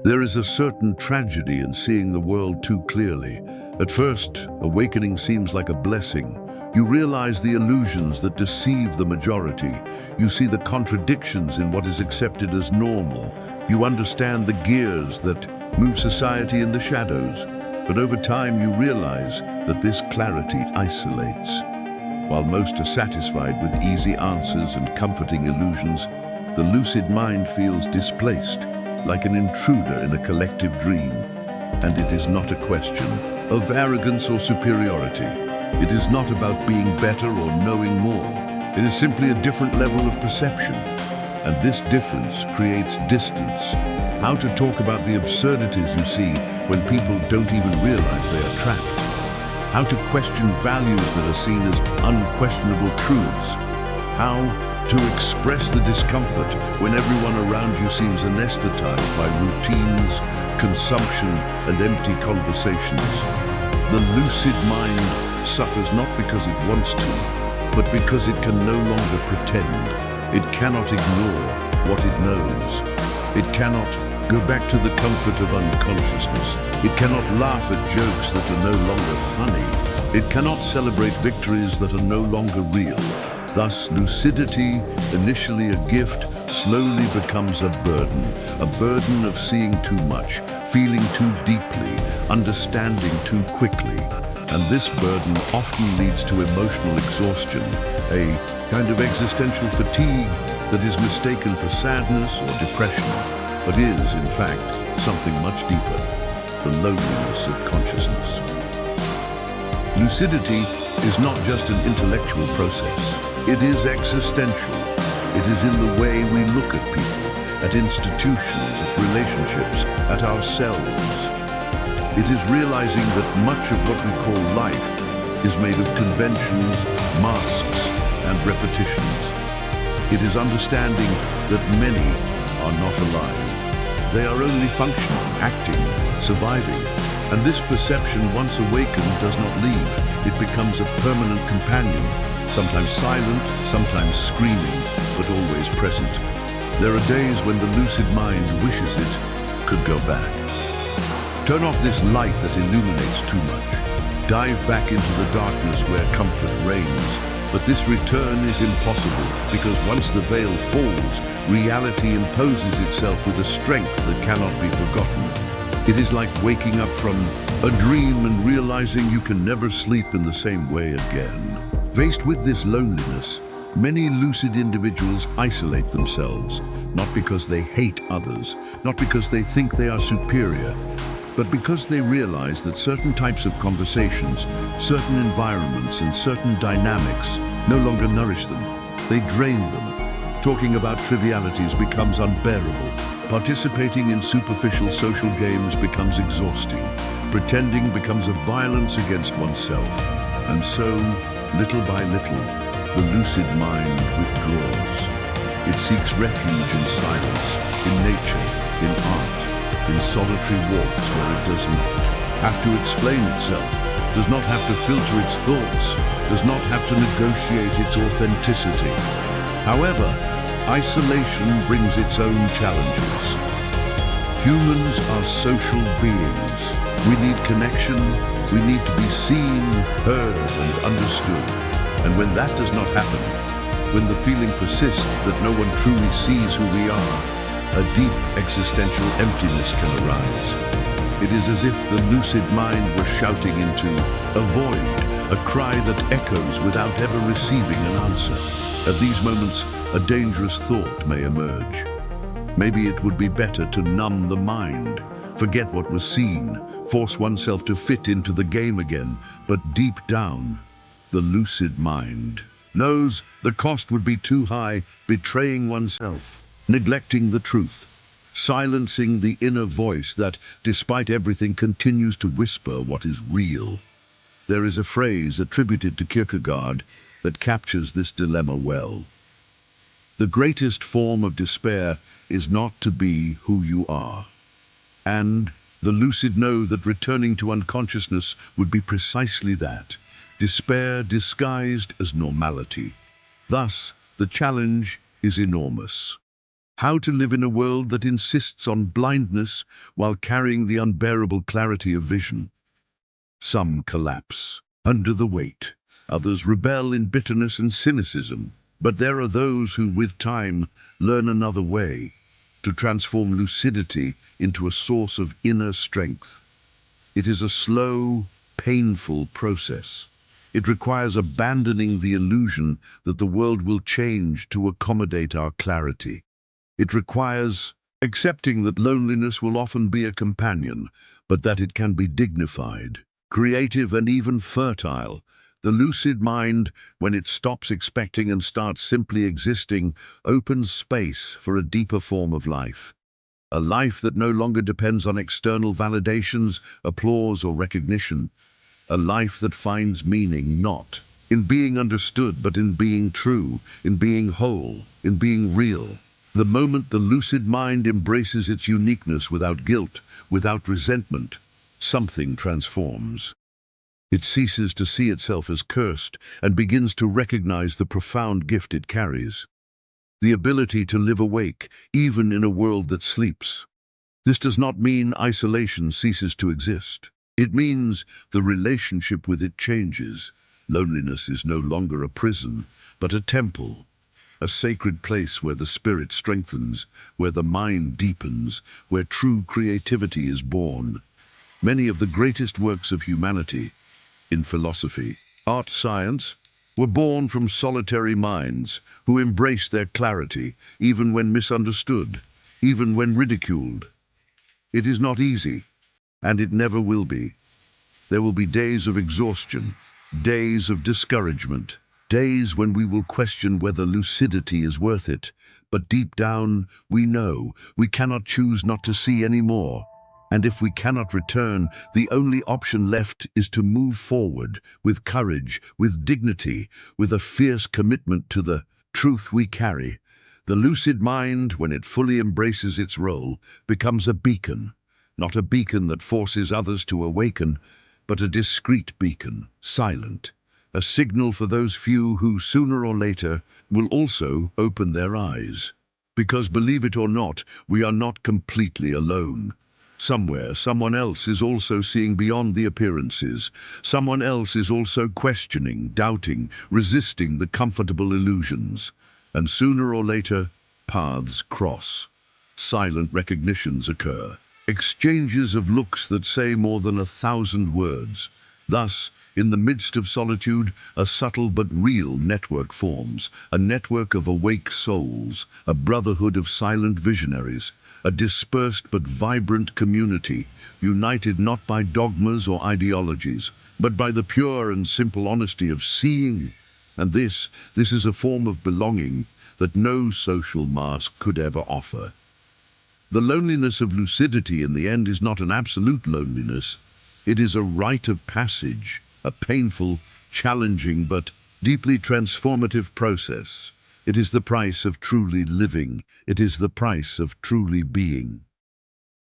There is a certain tragedy in seeing the world too clearly. At first, awakening seems like a blessing. You realize the illusions that deceive the majority. You see the contradictions in what is accepted as normal. You understand the gears that move society in the shadows. But over time, you realize that this clarity isolates. While most are satisfied with easy answers and comforting illusions, the lucid mind feels displaced, like an intruder in a collective dream. And it is not a question of arrogance or superiority. It is not about being better or knowing more. It is simply a different level of perception. And this difference creates distance. How to talk about the absurdities you see when people don't even realize they are trapped. How to question values that are seen as unquestionable truths. How to express the discomfort when everyone around you seems anesthetized by routines, consumption, and empty conversations. The lucid mind suffers not because it wants to, but because it can no longer pretend. It cannot ignore what it knows. It cannot go back to the comfort of unconsciousness. It cannot laugh at jokes that are no longer funny. It cannot celebrate victories that are no longer real. Thus, lucidity, initially a gift, slowly becomes a burden of seeing too much, feeling too deeply, understanding too quickly. And this burden often leads to emotional exhaustion, a kind of existential fatigue that is mistaken for sadness or depression, but is, in fact, something much deeper, the loneliness of consciousness. Lucidity is not just an intellectual process. It is existential. It is in the way we look at people, at institutions, at relationships, at ourselves. It is realizing that much of what we call life is made of conventions, masks, and repetitions. It is understanding that many are not alive. They are only functioning, acting, surviving. And this perception, once awakened, does not leave. It becomes a permanent companion, sometimes silent, sometimes screaming, but always present. There are days when the lucid mind wishes it could go back. Turn off this light that illuminates too much. Dive back into the darkness where comfort reigns. But this return is impossible, because once the veil falls, reality imposes itself with a strength that cannot be forgotten. It is like waking up from a dream and realizing you can never sleep in the same way again. Faced with this loneliness, many lucid individuals isolate themselves, not because they hate others, not because they think they are superior, but because they realize that certain types of conversations, certain environments, and certain dynamics no longer nourish them. They drain them. Talking about trivialities becomes unbearable. Participating in superficial social games becomes exhausting. Pretending becomes a violence against oneself. And so, little by little, the lucid mind withdraws. It seeks refuge in silence, in nature, in art, in solitary walks where it does not have to explain itself, does not have to filter its thoughts, does not have to negotiate its authenticity. However, isolation brings its own challenges. Humans are social beings. We need connection, we need to be seen, heard, and understood. And when that does not happen, when the feeling persists that no one truly sees who we are, a deep existential emptiness can arise. It is as if the lucid mind were shouting into a void, a cry that echoes without ever receiving an answer. At these moments, a dangerous thought may emerge. Maybe it would be better to numb the mind, forget what was seen, force oneself to fit into the game again. But deep down, the lucid mind knows the cost would be too high, betraying oneself, neglecting the truth, silencing the inner voice that, despite everything, continues to whisper what is real. There is a phrase attributed to Kierkegaard that captures this dilemma well. The greatest form of despair is not to be who you are. And the lucid know that returning to unconsciousness would be precisely that, despair disguised as normality. Thus, the challenge is enormous. How to live in a world that insists on blindness while carrying the unbearable clarity of vision. Some collapse under the weight. Others rebel in bitterness and cynicism. But there are those who, with time, learn another way, to transform lucidity into a source of inner strength. It is a slow, painful process. It requires abandoning the illusion that the world will change to accommodate our clarity. It requires accepting that loneliness will often be a companion, but that it can be dignified, creative, and even fertile. The lucid mind, when it stops expecting and starts simply existing, opens space for a deeper form of life. A life that no longer depends on external validations, applause, or recognition. A life that finds meaning not in being understood, but in being true, in being whole, in being real. The moment the lucid mind embraces its uniqueness without guilt, without resentment, something transforms. It ceases to see itself as cursed and begins to recognize the profound gift it carries. The ability to live awake, even in a world that sleeps. This does not mean isolation ceases to exist. It means the relationship with it changes. Loneliness is no longer a prison, but a temple, a sacred place where the spirit strengthens, where the mind deepens, where true creativity is born. Many of the greatest works of humanity, in philosophy, art, science, were born from solitary minds who embraced their clarity, even when misunderstood, even when ridiculed. It is not easy, and it never will be. There will be days of exhaustion, days of discouragement, days when we will question whether lucidity is worth it. But deep down, we know we cannot choose not to see anymore. And if we cannot return, the only option left is to move forward with courage, with dignity, with a fierce commitment to the truth we carry. The lucid mind, when it fully embraces its role, becomes a beacon. Not a beacon that forces others to awaken, but a discreet beacon, silent, a signal for those few who, sooner or later, will also open their eyes. Because, believe it or not, we are not completely alone. Somewhere, someone else is also seeing beyond the appearances. Someone else is also questioning, doubting, resisting the comfortable illusions. And sooner or later, paths cross. Silent recognitions occur. Exchanges of looks that say more than 1,000 words. Thus, in the midst of solitude, a subtle but real network forms, a network of awake souls, a brotherhood of silent visionaries, a dispersed but vibrant community, united not by dogmas or ideologies, but by the pure and simple honesty of seeing. And this is a form of belonging that no social mask could ever offer. The loneliness of lucidity in the end is not an absolute loneliness. It is a rite of passage, a painful, challenging, but deeply transformative process. It is the price of truly living. It is the price of truly being.